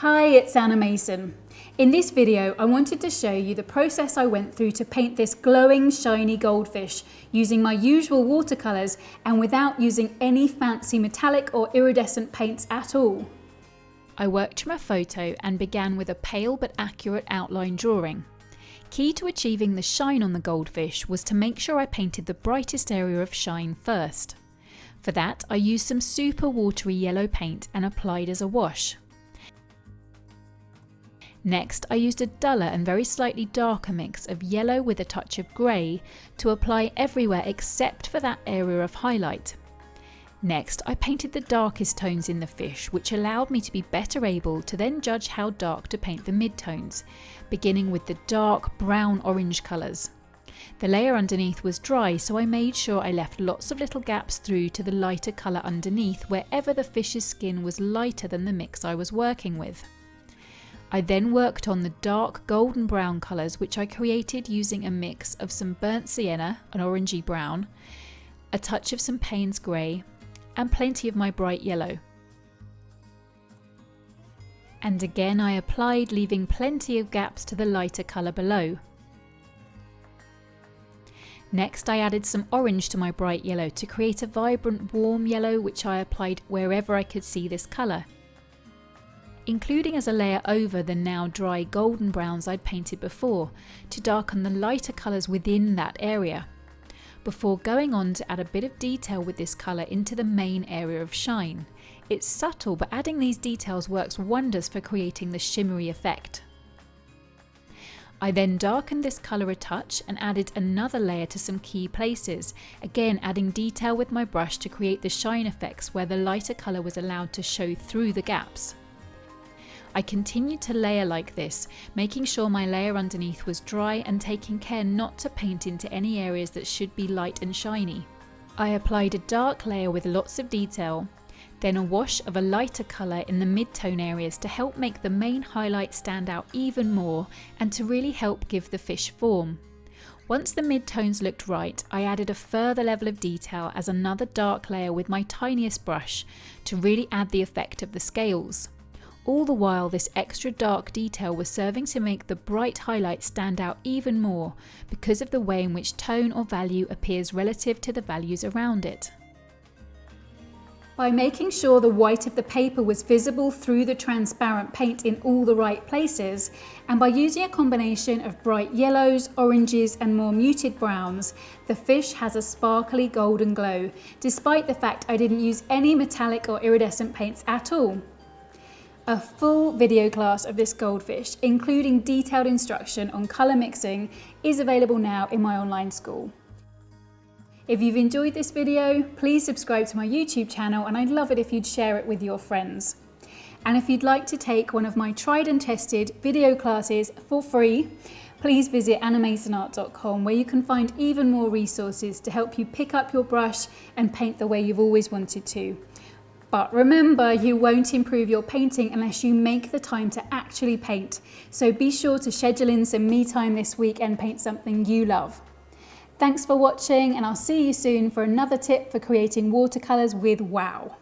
Hi, it's Anna Mason. In this video, I wanted to show you the process I went through to paint this glowing, shiny goldfish using my usual watercolors and without using any fancy metallic or iridescent paints at all. I worked from a photo and began with a pale but accurate outline drawing. Key to achieving the shine on the goldfish was to make sure I painted the brightest area of shine first. For that, I used some super watery yellow paint and applied as a wash. Next, I used a duller and very slightly darker mix of yellow with a touch of grey to apply everywhere except for that area of highlight. Next, I painted the darkest tones in the fish, which allowed me to be better able to then judge how dark to paint the midtones, beginning with the dark brown-orange colours. The layer underneath was dry, so I made sure I left lots of little gaps through to the lighter colour underneath wherever the fish's skin was lighter than the mix I was working with. I then worked on the dark golden brown colours, which I created using a mix of some burnt sienna, an orangey brown, a touch of some Payne's grey, and plenty of my bright yellow. And again I applied, leaving plenty of gaps to the lighter colour below. Next I added some orange to my bright yellow to create a vibrant warm yellow, which I applied wherever I could see this colour, including as a layer over the now dry golden browns I'd painted before to darken the lighter colours within that area, before going on to add a bit of detail with this colour into the main area of shine. It's subtle, but adding these details works wonders for creating the shimmery effect. I then darkened this colour a touch and added another layer to some key places, again adding detail with my brush to create the shine effects where the lighter colour was allowed to show through the gaps. I continued to layer like this, making sure my layer underneath was dry and taking care not to paint into any areas that should be light and shiny. I applied a dark layer with lots of detail, then a wash of a lighter colour in the mid-tone areas to help make the main highlight stand out even more and to really help give the fish form. Once the mid-tones looked right, I added a further level of detail as another dark layer with my tiniest brush to really add the effect of the scales. All the while, this extra dark detail was serving to make the bright highlight stand out even more because of the way in which tone or value appears relative to the values around it. By making sure the white of the paper was visible through the transparent paint in all the right places, and by using a combination of bright yellows, oranges and more muted browns, the fish has a sparkly golden glow, despite the fact I didn't use any metallic or iridescent paints at all. A full video class of this goldfish, including detailed instruction on colour mixing, is available now in my online school. If you've enjoyed this video, please subscribe to my YouTube channel, and I'd love it if you'd share it with your friends. And if you'd like to take one of my tried and tested video classes for free, please visit annamasonart.com, where you can find even more resources to help you pick up your brush and paint the way you've always wanted to. But remember, you won't improve your painting unless you make the time to actually paint. So be sure to schedule in some me time this week and paint something you love. Thanks for watching, and I'll see you soon for another tip for creating watercolours with wow.